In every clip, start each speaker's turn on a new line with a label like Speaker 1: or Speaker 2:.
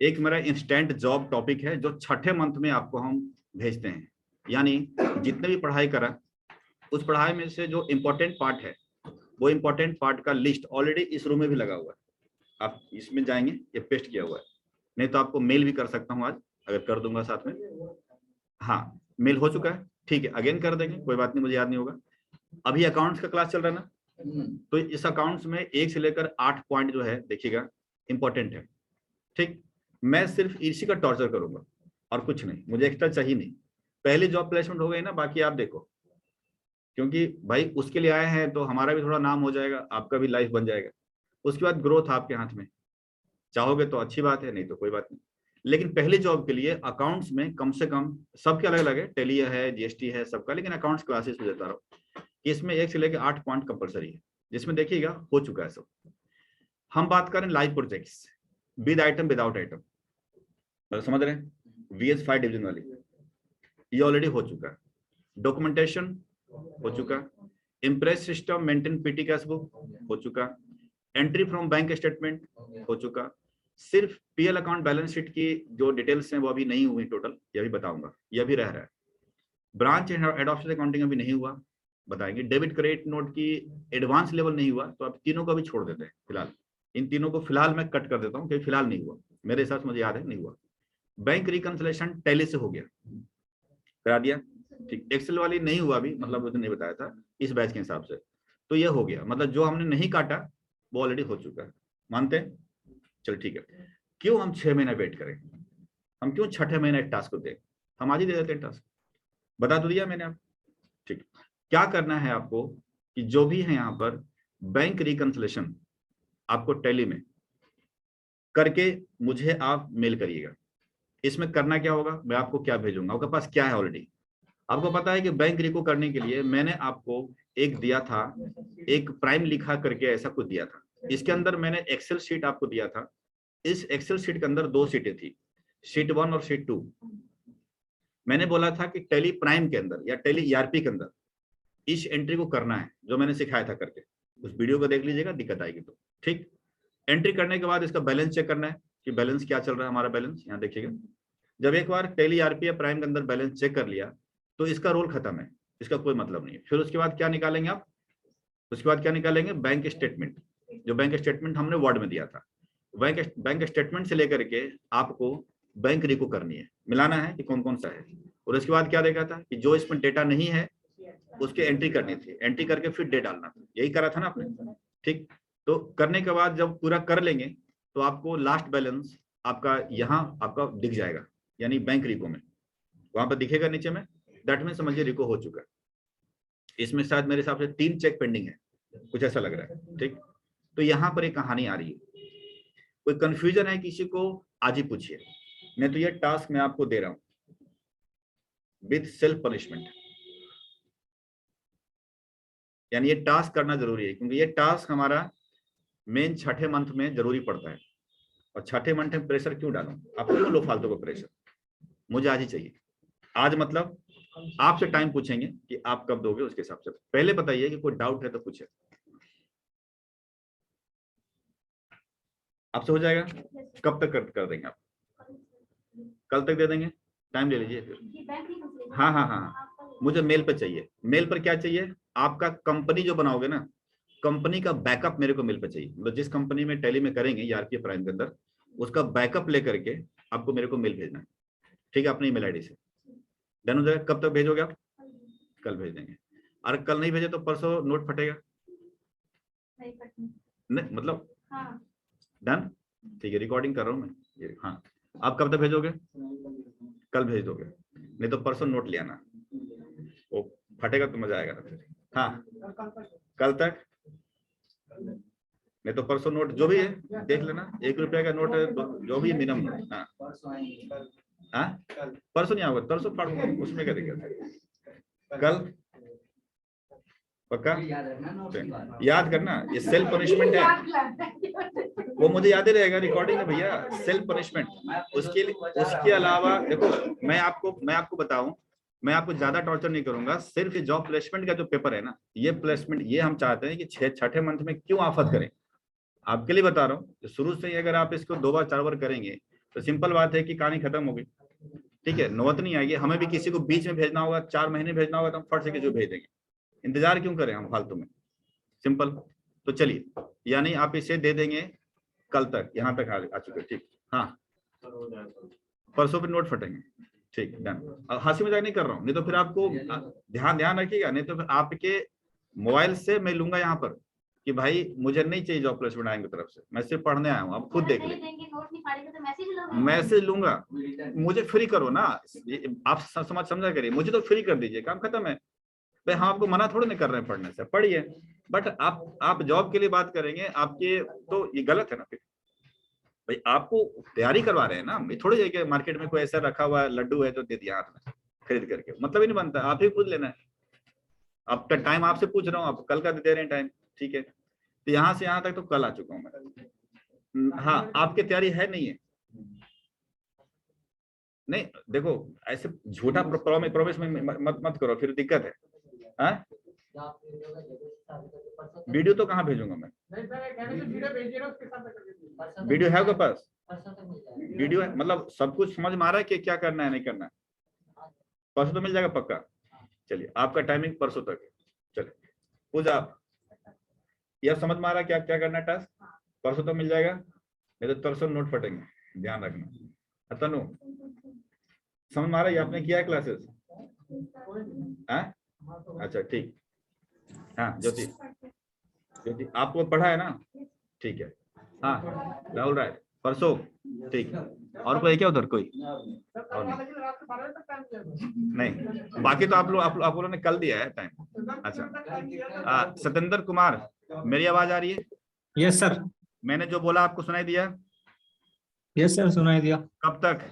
Speaker 1: एक मेरा instant job topic है जो छठे मंथ में आपको हम भेजते हैं। यानी जितने भी पढ़ाई करा उस पढ़ाई में से जो इम्पोर्टेंट पार्ट है वो इम्पोर्टेंट पार्ट का लिस्ट ऑलरेडी इस रूम में भी लगा हुआ है। आप इसमें जाएंगे, ये पेस्ट किया हुआ है। नहीं तो आपको मेल भी कर सकता हूँ आज, अगर कर दूंगा साथ में। हाँ, मेल हो चुका है, ठीक है, अगेन कर देंगे, कोई बात नहीं, मुझे याद नहीं होगा। अभी अकाउंट्स का क्लास चल रहा है ना, तो इस अकाउंट्स में 1 से लेकर 8 पॉइंट जो है देखिएगा इंपॉर्टेंट है। ठीक, मैं सिर्फ इसी का टॉर्चर करूंगा और कुछ नहीं, मुझे एक्स्ट्रा चाहिए नहीं। पहली जॉब प्लेसमेंट हो गई ना, बाकी आप देखो, क्योंकि भाई उसके लिए आए हैं तो हमारा भी थोड़ा नाम हो जाएगा, आपका भी लाइफ बन जाएगा। उसके बाद ग्रोथ आपके हाथ में, चाहोगे तो अच्छी बात है, नहीं तो कोई बात नहीं। लेकिन पहली जॉब के लिए अकाउंट्स में कम से कम, सबके अलग अलग है, टेली है, जीएसटी है, सबका, लेकिन अकाउंट्स क्लासेस में देता रहो कि इसमें 1 से लेकर 8 पॉइंट कंपलसरी है, जिसमें देखिएगा हो चुका है सब। हम बात करें live projects, with item without item, समझ रहे हैं, VS5 डिवीजन वाली, ये ऑलरेडी हो चुका है। डॉक्यूमेंटेशन हो चुका, impress system, maintain PT cash book हो चुका, एंट्री फ्रॉम बैंक स्टेटमेंट हो चुका। सिर्फ पीएल अकाउंट बैलेंस शीट की जो डिटेल्स हैं वो अभी नहीं हुई टोटल, ये भी बताऊंगा, ये भी रह रहा है। ब्रांच हेड ऑफिस अकाउंटिंग अभी नहीं हुआ, बताएंगे। डेबिट क्रेडिट नोट की एडवांस लेवल नहीं हुआ, तो आप तीनों को भी छोड़ देते हैं फिलहाल। इन तीनों को फिलहाल मैं कट कर देता हूँ क्योंकि फिलहाल नहीं हुआ, मेरे हिसाब से, मुझे याद है नहीं हुआ। बैंक रिकंसिलेशन टैली से हो गया, करा दिया, ठीक। एक्सेल वाली नहीं हुआ अभी, मतलब उसने नहीं बताया था इस बैच के हिसाब से, तो ये हो गया, मतलब जो हमने नहीं काटा वो ऑलरेडी हो चुका है, मानते हैं। चल ठीक है, क्यों हम 6 महीना वेट करें, हम क्यों छठे महीने एक टास्क को दें, हम आज ही दे देते हैं टास्क, बता तो दिया मैंने आप, ठीक। क्या करना है आपको कि जो भी है यहाँ पर बैंक रिकंसिलेशन आपको टैली में करके मुझे आप मेल करिएगा। इसमें करना क्या होगा, मैं आपको क्या भेजूंगा, आपके पास क्या है ऑलरेडी। आपको पता है कि बैंक रिको करने के लिए मैंने आपको एक दिया था, एक प्राइम लिखा करके ऐसा कुछ दिया था। इसके अंदर मैंने एक्सेल शीट आपको दिया था। इस एक्सेल शीट के अंदर 2 सीटें थी, शीट 1 और शीट 2। मैंने बोला था कि टेली प्राइम के अंदर या टेली ईआरपी के अंदर इस एंट्री को करना है, जो मैंने सिखाया था करके। उस वीडियो को देख लीजिएगा, दिक्कत आएगी तो, ठीक। एंट्री करने के बाद इसका बैलेंस चेक करना है कि बैलेंस क्या चल रहा है हमारा, बैलेंस यहाँ देखिएगा। जब एक बार टेली ईआरपी या प्राइम के अंदर बैलेंस चेक कर लिया तो इसका रोल खत्म है, इसका कोई मतलब नहीं है। फिर उसके बाद क्या निकालेंगे आप, उसके बाद क्या निकालेंगे, बैंक स्टेटमेंट। जो बैंक स्टेटमेंट हमने वर्ड में दिया था, बैंक स्टेटमेंट से लेकर के आपको बैंक रिको करनी है, मिलाना है कि कौन कौन सा है। और उसके बाद क्या देखा था कि जो इसमें डेटा नहीं है उसके एंट्री करनी थी, एंट्री करके फिर डेट डालना था, यही करा था ना आपने, ठीक। तो करने के बाद जब पूरा कर लेंगे तो आपको लास्ट बैलेंस आपका यहाँ आपका दिख जाएगा, यानी बैंक रिको में वहां पर दिखेगा नीचे में, दैट मीन समझिए रिको हो चुका है। इसमें शायद मेरे हिसाब से 3 चेक पेंडिंग है, कुछ ऐसा लग रहा है, ठीक। तो यहाँ पर एक कहानी आ रही है, कोई कंफ्यूजन है किसी को आज ही पूछिए, नहीं तो ये टास्क मैं आपको दे रहा हूं विथ सेल्फ पनिशमेंट। यानी ये टास्क करना जरूरी है, क्योंकि ये टास्क हमारा मेन छठे मंथ में जरूरी पड़ता है। और छठे मंथ में प्रेशर क्यों डालूं, आपको क्यों लो फालतू का प्रेशर, मुझे आज ही चाहिए। आज मतलब आपसे टाइम पूछेंगे कि आप कब दोगे, उसके हिसाब से पहले बताइए कि कोई डाउट है तो पूछे। आपसे हो जाएगा, कब तक कर देंगे आप, कल तक दे देंगे, टाइम ले लीजिए फिर। हाँ हाँ हाँ, मुझे मेल पे चाहिए। मेल पर क्या चाहिए, आपका कंपनी जो बनाओगे ना, कंपनी का बैकअप मेरे को मेल पे चाहिए। मतलब जिस कंपनी में टैली में करेंगे ईआरपी प्राइम के अंदर, उसका बैकअप लेकर के आपको मेरे को मेल भेजना है, ठीक है, अपनी ईमेल आईडी से। डन हो जाएगा, कब तक भेजोगे आप, कल भेज देंगे। और कल नहीं भेजे तो परसों नोट फटेगा, नहीं मतलब डन, ठीक है, रिकॉर्डिंग कर रहा हूँ मैं ये। हाँ, आप कब तक भेजोगे, कल भेज दोगे, नहीं तो परसों नोट ले आना, वो फटेगा तो मजा आएगा फिर। हाँ, कल तक, नहीं तो परसों नोट जो भी है देख लेना, 1 रुपया का नोट है जो भी मिनिमम नोट। हाँ हाँ, परसों नहीं आओगे, परसों फाड़ दूंगा, उसमें क्या दिक्कत है, कल पक्का याद करना। ये सेल्फ पनिशमेंट है, वो मुझे याद ही रहेगा, रिकॉर्डिंग है भैया, सेल्फ पनिशमेंट। उसके अलावा देखो, मैं आपको बताऊं, मैं आपको ज्यादा टॉर्चर नहीं करूंगा। सिर्फ ये जॉब प्लेसमेंट का जो पेपर है ना, ये प्लेसमेंट, ये हम चाहते हैं कि छठे मंथ में क्यों आफत करें। आपके लिए बता रहा हूँ, शुरू से ही अगर आप इसको 2 बार 4 बार करेंगे तो सिंपल बात है कि कहानी खत्म हो गई, ठीक है। नौबत नहीं आएगी। हमें भी किसी को बीच में भेजना होगा, 4 महीने भेजना होगा, तो हम फट से किसी को भेज देंगे। इंतजार क्यों करें हम फालतू में, सिंपल। तो चलिए, यानी आप इसे दे देंगे कल तक, यहाँ तक आ चुके, ठीक। हाँ, परसों पे नोट फटेंगे, ठीक, डन। हंसी मजाक नहीं कर रहा हूँ, नहीं तो फिर आपको ध्यान रखिएगा, नहीं तो फिर आपके मोबाइल से मैं लूंगा यहाँ पर कि भाई मुझे नहीं चाहिए जॉब प्लेसमेंट आएंगे तरफ से, मैं सिर्फ पढ़ने आया हूँ, आप खुद देख लें। मैसेज लूंगा, मुझे फ्री करो ना, आप समझा करिए, मुझे तो फ्री कर दीजिए, काम खत्म है भाई। हम आपको मना थोड़ी नहीं कर रहे हैं पढ़ने से, पढ़िए। बट आप जॉब के लिए बात करेंगे आपके, तो ये गलत है ना फिर। भाई आपको तैयारी करवा रहे हैं ना, थोड़ी है कि मार्केट में कोई ऐसा रखा हुआ लड्डू है तो दे दिया हाथ में खरीद करके, मतलब ही नहीं बनता। आप ही खुद लेना है। आपका टाइम आपसे पूछ रहा हूँ, आप कल का दे रहे हैं टाइम, ठीक है। तो यहाँ से यहाँ तक तो कल आ चुका हूँ मैं। हाँ, आपकी तैयारी है नहीं है, नहीं देखो, ऐसे झूठा प्रॉमिस में मत करो, फिर दिक्कत है। हाँ, वीडियो तो कहाँ भेजूंगा मैं, वीडियो है आपके पास? वीडियो है, मतलब सब कुछ समझ में आ रहा है कि क्या करना है नहीं करना है? परसों तो मिल जाएगा पक्का। चलिए, आपका टाइमिंग परसों तक है। चलिए पूजा, आप यह समझ में आ रहा है क्या क्या करना है टास्क? परसों तो मिल जाएगा, नहीं तो परसों नोट फटेंगे, ध्यान रखना। तनु, समझ में आ रहा है? आपने किया है क्लासेस? अच्छा ठीक। हाँ ज्योति, ज्योति आपको पढ़ा है ना? ठीक है। हाँ राहुल राय, परसों, ठीक। और कोई क्या उधर कोई? और नहीं, बाकी तो आप लोगों ने कल दिया है टाइम। अच्छा, सत्येंद्र कुमार, मेरी आवाज आ रही है?
Speaker 2: Yes sir.
Speaker 1: मैंने जो बोला आपको सुनाई दिया?
Speaker 2: यस सर, सुनाई दिया।
Speaker 1: कब तक?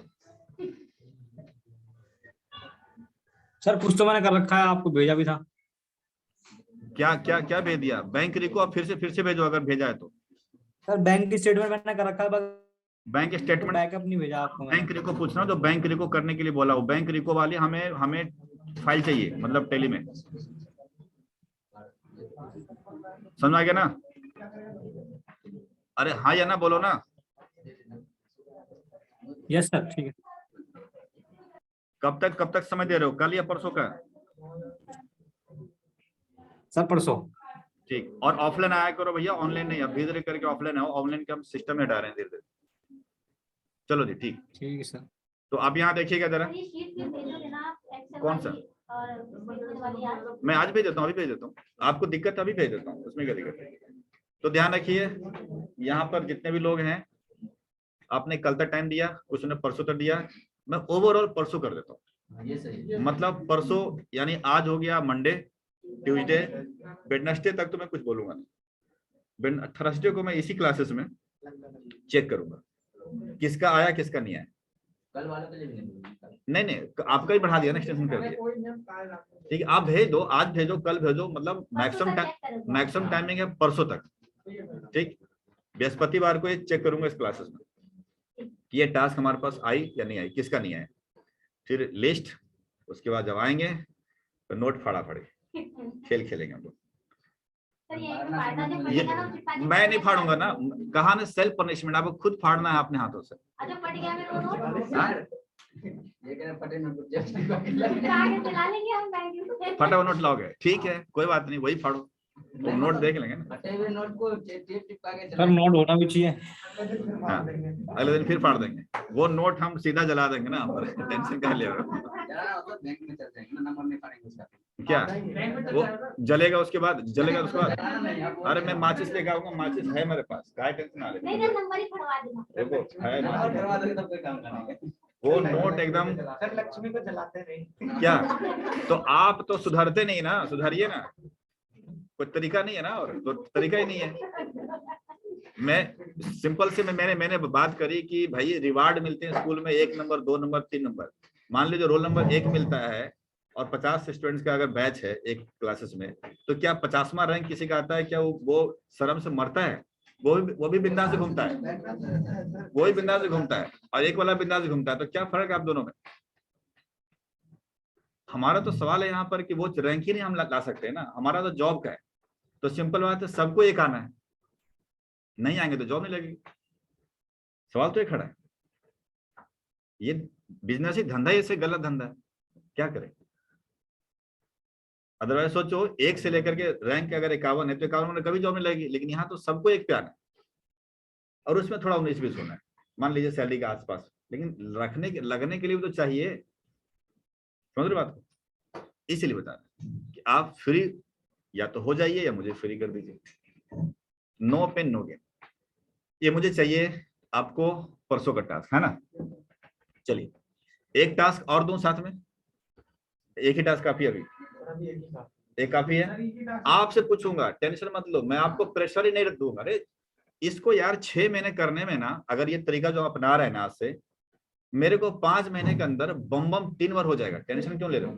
Speaker 2: सर कुछ तो मैंने कर रखा है, आपको भेजा भी था।
Speaker 1: क्या क्या क्या भेज दिया? बैंक रिको आप फिर से भेजो अगर भेजा है तो।
Speaker 2: सर बैंक की स्टेटमेंट मैंने कर रखा है, बस
Speaker 1: बैंक स्टेटमेंट,
Speaker 2: बैकअप नहीं भेजा आपको मैंने।
Speaker 1: बैंक रिको पूछना, जो बैंक रिको करने के लिए बोला हो, बैंक रिको वाली हमें हमें फाइल चाहिए, मतलब टेली में। समझ आ गया ना? अरे हाँ या ना बोलो ना।
Speaker 2: यस सर, ठीक है।
Speaker 1: कब तक समय दे रहे हो, कल या परसों का?
Speaker 2: सर परसों।
Speaker 1: ठीक। और ऑफलाइन आया करो भैया, ऑनलाइन नहीं, अब धीरे धीरे करके ऑफलाइन आओ, ऑनलाइन के हम सिस्टम में हटा रहे हैं धीरे धीरे। चलो जी, ठीक।
Speaker 2: ठीक है सर।
Speaker 1: तो आप यहाँ देखिएगा जरा, कौन सा? मैं आज भेज देता हूँ, अभी भेज देता हूँ। आपको दिक्कत अभी भेज देता हूँ, उसमें क्या दिक्कत है? तो ध्यान रखिए, यहाँ पर जितने भी लोग हैं, आपने कल तक टाइम दिया, कुछ ने परसों तक दिया, मैं ओवरऑल परसों कर देता हूँ। मतलब परसों यानी आज हो गया मंडे, ट्यूसडे, वेडनेसडे तक तो मैं कुछ बोलूंगा नहीं। थर्सडे को मैं इसी क्लासेस में चेक करूंगा किसका आया किसका नहीं आया।
Speaker 3: कल वालों के लिए भी
Speaker 1: नहीं, आपका ही बढ़ा दिया ना, एक्सटेंशन कर दिया। ठीक है, आप भेज दो, आज भेजो कल भेजो, मतलब मैक्सिमम टाइमिंग है परसों तक, ठीक। बृहस्पतिवार को ये चेक करूंगा इस क्लासेस में कि ये टास्क हमारे पास आई या नहीं आई, किसका नहीं आया। फिर लिस्ट, उसके बाद जब आएंगे तो नोट फाड़ा फड़े, खेल खेलेंगे हम लोग। मैं नहीं फाड़ूंगा ना, कहा ना सेल्फ पनिशमेंट, आपको खुद फाड़ना है अपने हाथों से। फटा हुआ नोट लाओगे, ठीक है कोई बात नहीं, वही फाड़ो, तो नोट देख लेंगे ना।
Speaker 3: नोट को टेप चिपका के
Speaker 2: सर नोट होना भी चाहिए।
Speaker 1: हाँ, अगले दिन फिर फाड़ देंगे वो नोट, हम सीधा जला देंगे ना, टेंशन क्या ले रहे हो?
Speaker 3: बैंक में चल जाएंगे ना, नंबर नहीं फाड़ेंगे उसका।
Speaker 1: क्या वो जलेगा उसके बाद, जलेगा उसके बाद? अरे मैं माचिस लेके आऊंगा, माचिस है मेरे पास, क्या टेंशन आ रही है? देखो है माचिस, वो नोट एकदम।
Speaker 3: लक्ष्मी को जलाते नहीं
Speaker 1: क्या? तो आप तो सुधरते नहीं ना, सुधरिए ना, कोई तरीका नहीं है ना, और तो तरीका ही नहीं है। मैं सिंपल से मैंने बात करी कि भाई रिवार्ड मिलते हैं स्कूल में, 1 नंबर 2 नंबर 3 नंबर। मान लीजिए रोल नंबर 1 मिलता है और 50 स्टूडेंट्स का अगर बैच है एक क्लासेस में, तो क्या 50वां रैंक किसी का आता है? क्या वो शर्म से मरता है? वो भी बिंदास से घूमता है, वो भी बिंदास से घूमता है, और एक वाला बिंदास से घूमता है, तो क्या फर्क है आप दोनों में? हमारा तो सवाल है यहाँ पर कि वो रैंक ही नहीं हम ला सकते ना, हमारा तो जॉब का है। तो सिंपल बात है, सबको एक आना है, नहीं आएंगे तो जॉब नहीं लगेगी। सवाल तो ये खड़ा है। ये बिजनेस ही धंधा ही इससे गलत धंधा है, क्या करें। अदरवाइज सोचो, एक से लेकर के रैंक अगर 51 है तो 51 में कभी जॉब नहीं लगेगी, लेकिन यहाँ तो सबको एक प्यार है और उसमें थोड़ा 19-20 होना है, मान लीजिए सैलरी के आसपास, लेकिन लगने के लिए भी तो चाहिए, समझ रहे बात को। इसीलिए बता रहे कि आप फ्री या तो हो जाइए या मुझे फ्री कर दीजिए, नो पेन नो गेन। ये मुझे चाहिए आपको परसों का टास्क है ना। चलिए एक टास्क और दूं साथ में, एक ही टास्क काफी है अभी, एक काफी है। आपसे पूछूंगा, टेंशन मत लो, मैं आपको प्रेशर ही नहीं रख दूंगा। अरे इसको यार 6 महीने करने में ना, अगर ये तरीका जो अपना रहे हैं ना आज से, मेरे को 5 महीने के अंदर बम बम 3 बार हो जाएगा। टेंशन क्यों ले रहे हो?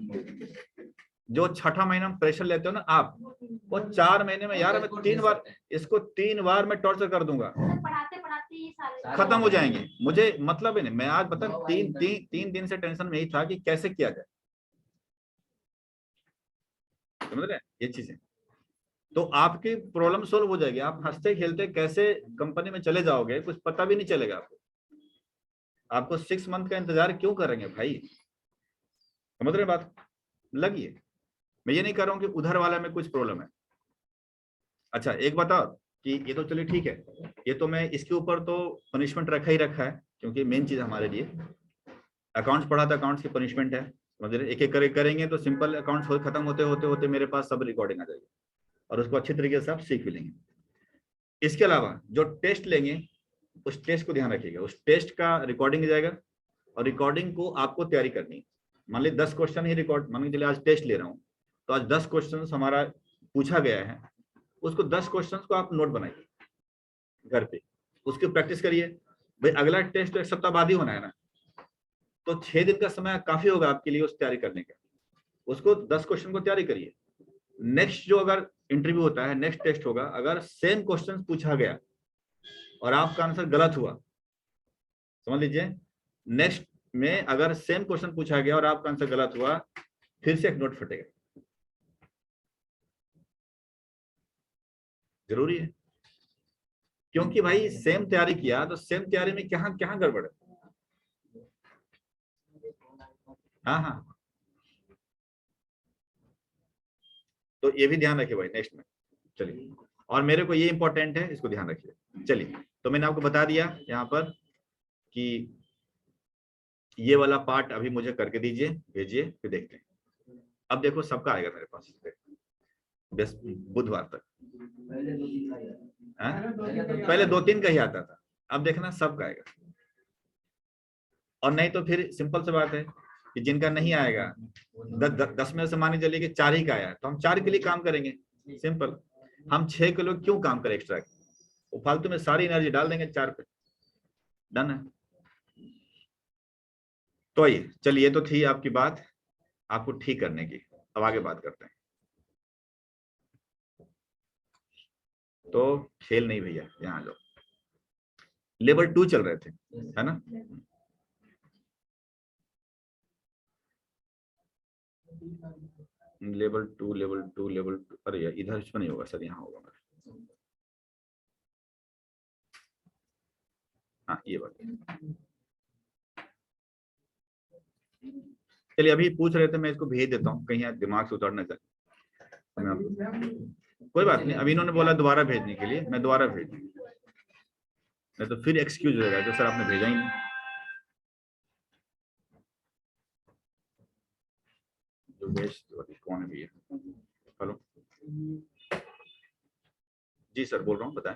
Speaker 1: जो छठा महीना में प्रेशर लेते हो ना आप, वो 4 महीने में यार मैं 3 बार, इसको 3 बार मैं टॉर्चर कर दूंगा,
Speaker 4: पढ़ाते पढ़ाते
Speaker 1: खत्म हो जाएंगे। मुझे मतलब ही नहीं, मैं आज बता 3 दिन से टेंशन में ही था कि कैसे किया जाए, समझ रहे ये चीजें। तो आपकी प्रॉब्लम सोल्व हो जाएगी, आप हंसते खेलते कैसे कंपनी में चले जाओगे कुछ पता भी नहीं चलेगा आपको। आपको 6 मंथ का इंतजार क्यों करेंगे भाई, समझ रहे बात। लगिए, मैं ये नहीं कर रहा हूँ कि उधर वाला में कुछ प्रॉब्लम है। अच्छा एक बताओ कि ये तो चलिए ठीक है, ये तो मैं इसके ऊपर तो पनिशमेंट रखा ही रखा है, क्योंकि मेन चीज हमारे लिए अकाउंट्स पढ़ा था, अकाउंट्स की पनिशमेंट है, समझ रहे। एक एक करके करेंगे तो सिंपल अकाउंट्स खत्म होते होते होते मेरे पास सब रिकॉर्डिंग आ जाएगी और उसको अच्छी तरीके से आप सीख भी लेंगे। इसके अलावा जो टेस्ट लेंगे उस टेस्ट को ध्यान रखिएगा, उस टेस्ट का रिकॉर्डिंग जाएगा और रिकॉर्डिंग को आपको तैयारी करनी है। मान लीजिए 10 क्वेश्चन ही रिकॉर्ड, मान लीजिए आज टेस्ट ले रहा हूँ तो आज 10 क्वेश्चन हमारा पूछा गया है, उसको 10 क्वेश्चन को आप नोट बनाइए घर पे, उसकी प्रैक्टिस करिए। भाई अगला टेस्ट तो एक सप्ताह बाद ही होना है ना, तो 6 दिन का समय काफी होगा आपके लिए उस तैयारी करने का। उसको 10 क्वेश्चन को तैयारी करिए। नेक्स्ट जो अगर इंटरव्यू होता है, नेक्स्ट टेस्ट होगा, अगर सेम क्वेश्चन पूछा गया और आपका आंसर गलत हुआ, समझ लीजिए नेक्स्ट में अगर सेम क्वेश्चन पूछा गया और आपका आंसर गलत हुआ, फिर से एक नोट फटेगा। जरूरी है, क्योंकि भाई सेम तैयारी किया तो सेम तैयारी में क्या क्या गड़बड़ है। हाँ हाँ, तो ये भी ध्यान रखिए भाई नेक्स्ट में। चलिए, और मेरे को ये इंपॉर्टेंट है, इसको ध्यान रखिए। चलिए तो मैंने आपको बता दिया यहाँ पर कि ये वाला पार्ट अभी मुझे करके दीजिए, भेजिए, फिर देखते हैं। अब देखो सबका आएगा मेरे पास बुधवार तक। पहले 2-3 का ही आता था, अब देखना सबका आएगा। और नहीं तो फिर सिंपल सी बात है कि जिनका नहीं आएगा 10 में से माने चलिए कि 4 ही का आया, तो हम 4 के लिए काम करेंगे। सिंपल, हम 6 किलो क्यों काम करें एक्स्ट्रा, वो फालतू में सारी एनर्जी डाल देंगे 4 पे। डन है। तो ये चलिए, तो थी आपकी बात आपको ठीक करने की। अब आगे बात करते हैं। तो खेल नहीं भैया, यहाँ जाओ। लेवल 2 चल रहे थे, है ना। लेवल 2 अरे यार इधर इसमें नहीं होगा सर, यहाँ होगा मेरा। हाँ ये बात, चलिए अभी पूछ रहे थे, मैं इसको भेज देता हूँ कहीं दिमाग से उतर न जाए। कोई बात नहीं, अभी इन्होंने बोला दोबारा भेजने के लिए, मैं दोबारा भेज दूंगा, नहीं तो फिर एक्सक्यूज हो जाएगा कि सर आपने भेजा ही नहीं। जो भेज कौन है भैया, हेलो जी सर बोल रहा हूँ, बताएं।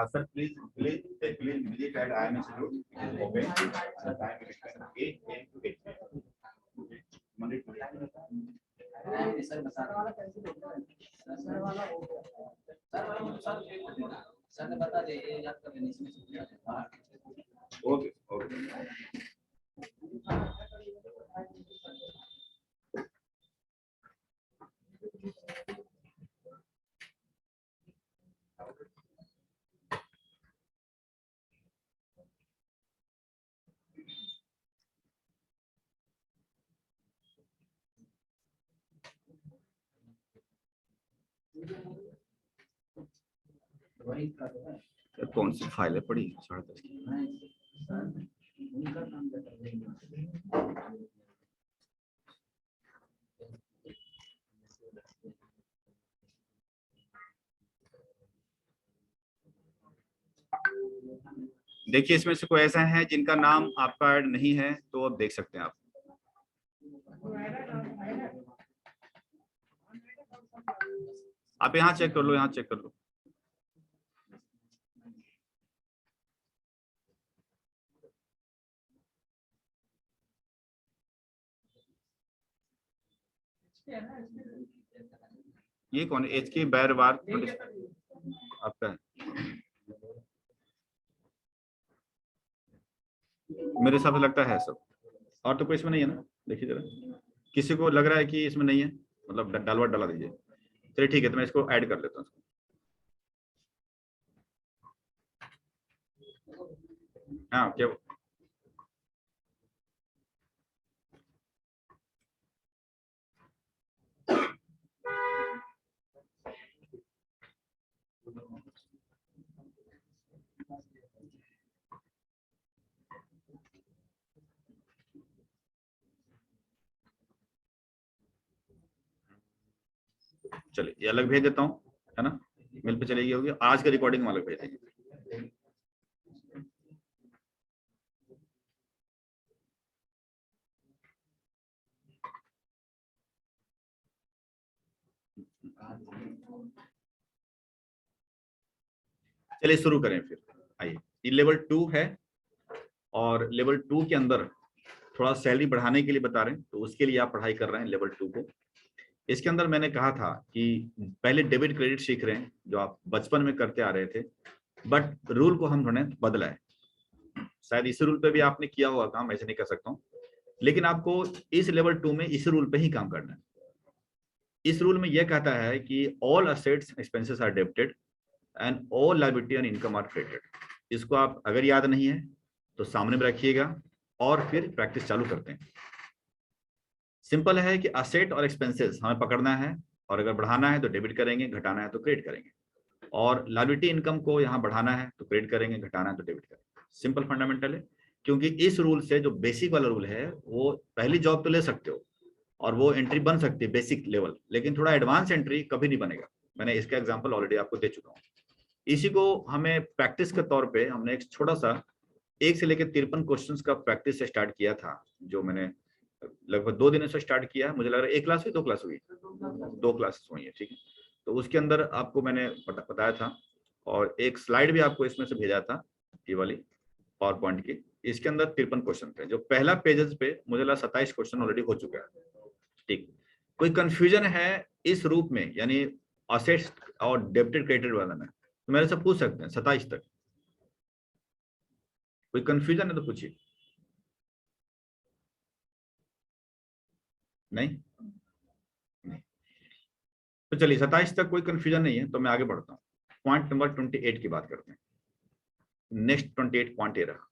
Speaker 1: Sir, please visit at IMS Road. It is open. The time is 8 AM to 8 PM. Monday to Friday.
Speaker 3: Sir ने बता दे ये याद कर लेने इसमें।
Speaker 1: Okay, okay.
Speaker 3: वही का तो है।
Speaker 1: सर कौन सी फाइल है पड़ी 10:30 की?
Speaker 3: सर उनका काम कर रहे हैं।
Speaker 1: देखिए इसमें से कोई ऐसा है जिनका नाम आपका ऐड नहीं है तो अब देख सकते हैं आप। आप यहाँ चेक कर लो, यहाँ चेक कर लो। ये कौन है? एच की बैरवार आपका है? मेरे हिसाब से लगता है सब। और तो कोई इसमें नहीं है ना? देखिए जरा, किसी को लग रहा है कि इसमें नहीं है, मतलब डालवा डाला दीजिए। चलिए ठीक है, तो मैं इसको ऐड कर लेता हूँ। हाँ क्या? चलिए ये अलग भेज देता हूँ, है ना? मेल पे चलेगी, होगी आज का रिकॉर्डिंग हम अलग भेज देंगे। चलिए शुरू करें फिर। आइए, ये लेवल 2 है और लेवल 2 के अंदर थोड़ा सैलरी बढ़ाने के लिए बता रहे हैं, तो उसके लिए आप पढ़ाई कर रहे हैं लेवल 2 को। इसके अंदर मैंने कहा था कि पहले डेबिट क्रेडिट सीख रहे हैं जो आप बचपन में करते आ रहे थे, बट रूल को हम थोड़े बदला है। शायद इस रूल पे भी आपने किया हुआ काम, ऐसे नहीं कर सकता हूँ, लेकिन आपको इस लेवल 2 में इस रूल पे ही काम करना है। इस रूल में यह कहता है कि all assets expenses are debited and all liability and income are credited. इसको आप अगर याद नहीं है तो सामने में रखिएगा और फिर प्रैक्टिस चालू करते हैं। सिंपल है कि असेट और एक्सपेंसेस हमें पकड़ना है, और अगर बढ़ाना है तो डेबिट करेंगे, घटाना है तो क्रेडिट करेंगे। और लायबिलिटी इनकम को यहाँ बढ़ाना है तो क्रेडिट करेंगे, घटाना है तो डेबिट करेंगे। सिंपल फंडामेंटल है, क्योंकि इस रूल से जो बेसिक वाला रूल है वो पहली जॉब तो ले सकते हो और वो एंट्री बन सकती है बेसिक लेवल, लेकिन थोड़ा एडवांस एंट्री कभी नहीं बनेगा। मैंने इसका एग्जांपल ऑलरेडी आपको दे चुका हूँ। इसी को हमें प्रैक्टिस के तौर पे हमने एक छोटा सा 1 से लेकर 53 क्वेश्चंस का प्रैक्टिस से स्टार्ट किया था, जो मैंने लगभग 2 दिनों से स्टार्ट किया है। मुझे लग रहा है 1 क्लास हुई, 2 क्लास हुई, 2 क्लासेस हुई है, ठीक है। तो उसके अंदर आपको मैंने बताया था और एक स्लाइड भी आपको इसमें से भेजा था, ये वाली पावर पॉइंट की। इसके अंदर 53 क्वेश्चन थे। जो पहला पेजेस पे मुझे लगा 27 क्वेश्चन ऑलरेडी हो चुका है, ठीक। कोई कंफ्यूजन है इस रूप में, यानी असेट्स और डेबिटेड क्रेडिटेड वाला में, तो मेरे से पूछ सकते हैं 27 तक। कोई कंफ्यूजन है तो पूछिए। नहीं, नहीं। तो चलिए 27 तक कोई कंफ्यूजन नहीं है तो मैं आगे बढ़ता हूँ। पॉइंट नंबर 28 की बात करते हैं। नेक्स्ट 28 पॉइंट ये रहा,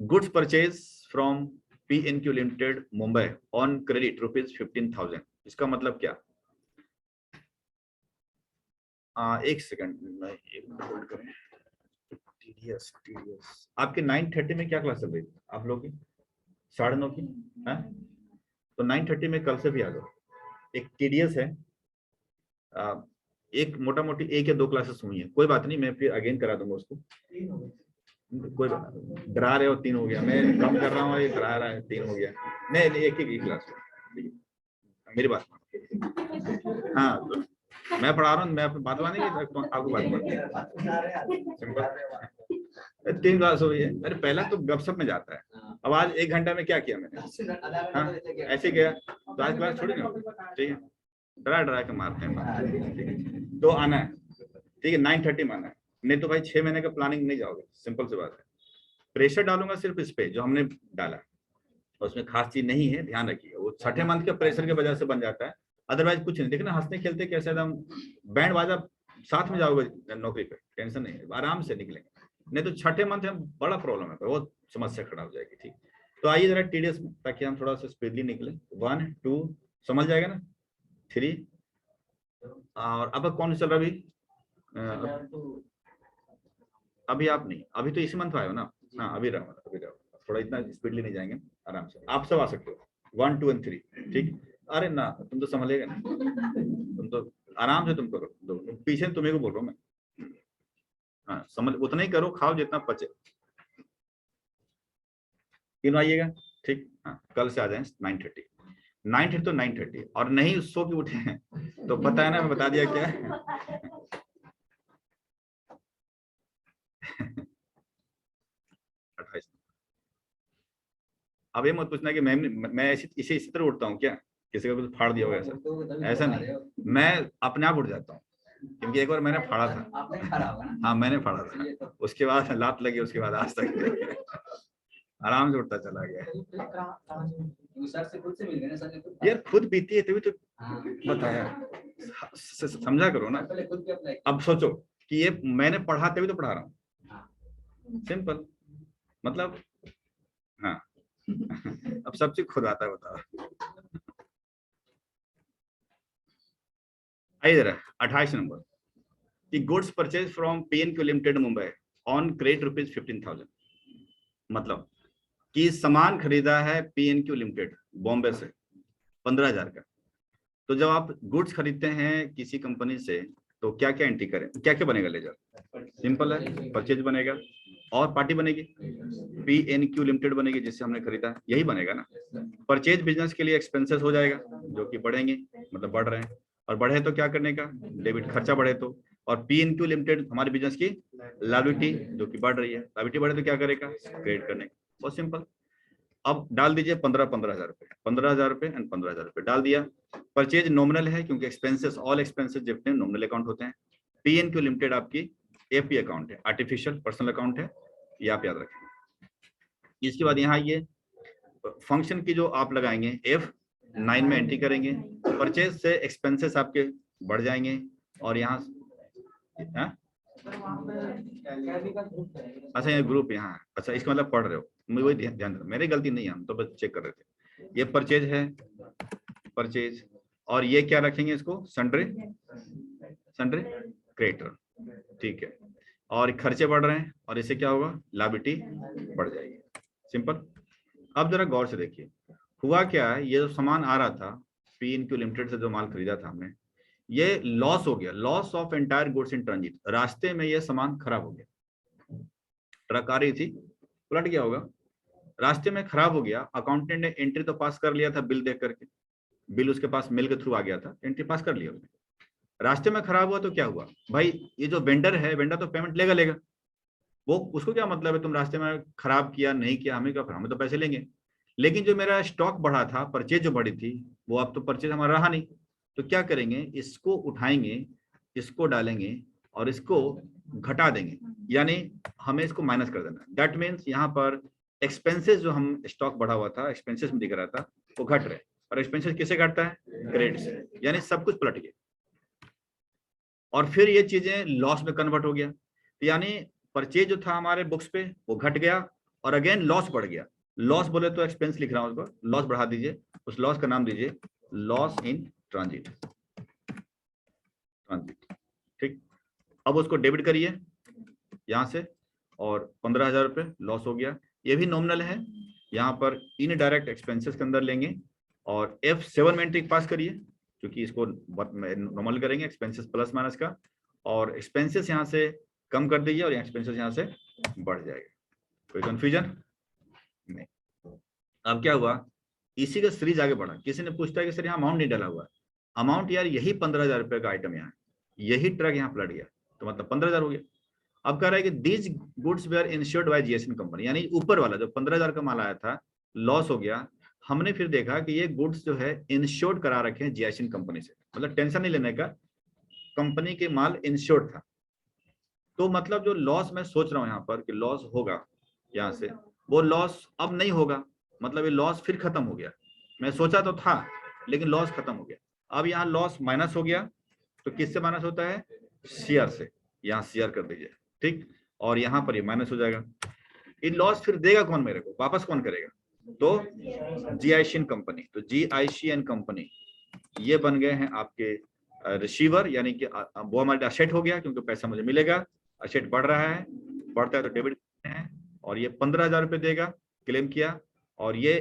Speaker 1: goods purchase from PNQ limited Mumbai on credit ₹15,000। इसका मतलब क्या? एक सेकंड, होल्ड करें। टीडीएस आपके 9:30 में क्या क्लास चल रही थी आप लोग की? 9:30 की है? तो 9:30 में कल से भी आ जाओ। एक टीडीएस है, एक मोटा मोटी 1 या 2 क्लासेस हुई है, कोई बात नहीं, मैं फिर अगेन करा दूंगा उसको। कोई डरा रहे हो 3 हो गया, मैं कम कर रहा हूँ, ये डरा रहा है 3 हो गया। नहीं नहीं, एक ही क्लास, मेरी बात। हाँ तो मैं पढ़ा रहा हूँ, मैं बात नहीं आपको बात सिंपल। 3 क्लास हुई है। अरे पहला तो गपशप में जाता है। अब आज 1 घंटा में क्या किया मैंने? हाँ ऐसे गया तो आज क्लास छोड़ी ना, ठीक है। डरा डरा के मारते हैं तो आना है, ठीक है। 9:30 में आना है, नहीं तो भाई 6 महीने का प्लानिंग नहीं जाओगे। सिंपल सी बात है। प्रेशर डालूंगा सिर्फ इस पे जो हमने डाला, उसमें खास चीज नहीं है, ध्यान रखिए। वो 6ठे मंथ के प्रेशर की वजह से बन जाता है, अदरवाइज कुछ नहीं। देखना हंसते खेलते कैसे एकदम बैंड बाजा साथ में जाओगे नौकरी पे, टेंशन नहीं है, आराम से निकलेंगे। नहीं तो 6ठे मंथ में बड़ा प्रॉब्लम है, बहुत समस्या खड़ा हो जाएगी, ठीक। तो आइए जरा टीडीएस, ताकि हम थोड़ा सा स्पीडली निकले। 1 2 समझ जाएगा ना, 3 और अब कौन चल रहा अभी? अभी आप नहीं, अभी तो इसी मंथ आए हो ना। हाँ अभी रहो, अभी रहो, थोड़ा इतना स्पीडली नहीं जाएंगे, आराम से आप सब आ सकते हो 1 2 और 3। ठीक, अरे ना तुम तो संभलेगा ना, तुम तो आराम से तुम करो, दो पीछे तुम्हें को बोल रहा हूँ मैं। हाँ समझ, उतना ही करो, खाओ जितना पचे। तीनों आइएगा, ठीक। हाँ कल से आ जाए 9:30, 9:30 तो 9:30, और नहीं सो के उठे हैं तो पता है ना, मैं बता दिया क्या है। 28। अब ये मत पूछना कि मैं इसी तरह उठता हूँ क्या, किसी का कुछ फाड़ दिया होगा ऐसा, ऐसा नहीं, मैं अपने आप उठ जाता हूँ, क्योंकि एक बार मैंने फाड़ा था।
Speaker 3: आपने फाड़ा होगा ना?
Speaker 1: हाँ मैंने फाड़ा था, उसके बाद लात लगी, उसके बाद आज तक आराम से उठता चला गया।
Speaker 3: सर से खुद से मिल गए ना, सर ने खुद
Speaker 1: यार खुद बीती है तभी तो
Speaker 3: हाँ।
Speaker 1: बताया, समझा करो ना।
Speaker 3: पहले खुद भी अप्लाई
Speaker 1: अब सोचो कि ये मैंने पढ़ा तभी तो पढ़ा रहा हूँ, सिंपल मतलब। हाँ अब सब चीज खुद आता है, बताओ। आइए जरा 28 नंबर, कि goods purchase from PNQ limited Mumbai on credit ₹15,000। मतलब कि सामान खरीदा है PNQ लिमिटेड बॉम्बे से 15,000 का। तो जब आप गुड्स खरीदते हैं किसी कंपनी से तो क्या क्या एंट्री करें, क्या क्या बनेगा लेजर? सिंपल है, परचेज बनेगा और पार्टी बनेगी, PNQ लिमिटेड बनेगी जिससे हमने खरीदा, यही बनेगा ना। परचेज बिजनेस के लिए एक्सपेंसेस हो जाएगा जो कि बढ़ेंगे, मतलब बढ़ रहे हैं, और बढ़े तो क्या करने का, डेबिट, खर्चा बढ़े तो। और PNQ लिमिटेड हमारे बिजनेस की लायबिलिटी जो कि बढ़ रही है, लायबिलिटी बढ़े तो क्या करेगा, क्रेडिट करने का, बहुत सिंपल। अब डाल दीजिए 15,000 रुपए, 15,000 रुपए एंड 15,000 रुपए डाल दिया। परचेज नॉमिनल है क्योंकि एक्सपेंसेस, ऑल एक्सपेंसेस जितने नॉमिनल अकाउंट होते हैं। PNQ लिमिटेड आपकी AP अकाउंट है, आर्टिफिशियल पर्सनल अकाउंट है, ये आप याद रखें। इसके बाद यहाँ ये फंक्शन की जो आप लगाएंगे F9 में एंट्री करेंगे, परचेज से एक्सपेंसेस आपके बढ़ जाएंगे, और यहाँ अच्छा ये ग्रुप यहाँ, अच्छा इसका मतलब पढ़ रहे हो, मैं वही ध्यान दो, मेरी गलती नहीं है, हम तो बस चेक कर रहे थे। ये परचेज है, परचेज, और ये क्या रखेंगे इसको, सन्ड्री, सन्ड्री क्रेडिटर, ठीक है। और खर्चे बढ़ रहे हैं और इससे क्या होगा, लायबिलिटी बढ़ जाएगी, सिंपल। अब जरा गौर से देखिए हुआ क्या है, ये जो सामान आ रहा था PNQ लिमिटेड से, जो माल खरीदा था हमने, ये लॉस हो गया, loss of entire goods in transit. रास्ते में ये सामान खराब हो गया, ट्रक आ रही थी, पलट गया होगा, रास्ते में खराब हो गया। अकाउंटेंट ने एंट्री तो पास कर लिया था बिल देख करके, बिल उसके पास मेल के थ्रू आ गया था, एंट्री पास कर लिया उसने। रास्ते में खराब हुआ तो क्या हुआ भाई, ये जो वेंडर है, वेंडर तो पेमेंट लेगा लेगा, वो उसको क्या मतलब है तुम रास्ते में खराब किया नहीं किया, हमें क्या, हमें तो पैसे लेंगे। लेकिन जो मेरा स्टॉक बढ़ा था, परचेज जो बढ़ी थी, वो अब तो परचेज हमारा रहा नहीं, तो क्या करेंगे, इसको उठाएंगे, इसको डालेंगे और इसको घटा देंगे, यानी हमें इसको माइनस कर देना। दैट मीन्स यहाँ पर एक्सपेंसेस जो हम स्टॉक बढ़ा हुआ था, एक्सपेंसेस में दिख रहा था, वो घट रहे, और एक्सपेंसेस किससे घटता है, क्रेडिट से, यानी सब कुछ पलट गया। और फिर ये चीजें लॉस में कन्वर्ट हो गया, यानी परचेज जो था हमारे बुक्स पे वो घट गया और अगेन लॉस बढ़ गया। लॉस बोले तो एक्सपेंस लिख रहा हूं, उसको लॉस बढ़ा दीजिए, उस लॉस का नाम दीजिए लॉस इन ट्रांजिट, ट्रांजिट, ठीक। अब उसको डेबिट करिए यहां से, और 15,000 रुपए लॉस हो गया, ये भी नॉमिनल है, यहाँ पर इनडायरेक्ट एक्सपेंसेस के अंदर लेंगे, और F7 में एंट्री पास करिए, क्योंकि इसको नॉर्मल करेंगे एक्सपेंसेस प्लस माइनस का, और एक्सपेंसेस यहाँ से कम कर दीजिए और एक्सपेंसेस यहाँ से बढ़ जाएगा। कोई कंफ्यूजन नहीं। अब क्या हुआ, इसी का सीरीज आगे बढ़ा, किसी ने पूछता है कि सर यहाँ अमाउंट नहीं डाला हुआ, अमाउंट यार यही 15,000 रुपए का आइटम यहाँ है, यही ट्रक यहाँ पलट गया, तो मतलब 15,000 हो गया। अब कह रहा है कि these goods were insured by GIC company, यानी ऊपर वाला जो 15,000 का माल आया था, लॉस हो गया, हमने फिर देखा कि ये गुड्स जो है इंश्योर्ड करा रखे हैं GIC कंपनी से, मतलब टेंशन नहीं लेने का, कंपनी के माल इंश्योर्ड था। तो मतलब जो लॉस मैं सोच रहा हूँ यहाँ पर कि लॉस होगा यहाँ से, वो लॉस अब नहीं होगा, मतलब ये लॉस फिर खत्म हो गया। मैं सोचा तो था लेकिन लॉस खत्म हो गया। अब यहाँ लॉस माइनस हो गया, तो किससे माइनस होता है, शेयर से, यहाँ शेयर कर दीजिए, ठीक, और यहाँ पर ये माइनस हो जाएगा। ये लॉस फिर देगा कौन मेरे को, वापस कौन करेगा, तो GIC कंपनी। तो GIC कंपनी ये बन गए हैं आपके रिसीवर यानी कि वो हमारे असेट हो गया क्योंकि पैसा मुझे मिलेगा, असेट बढ़ रहा है, बढ़ता है तो डेबिट है, और ये 15,000 रुपये देगा, क्लेम किया, और ये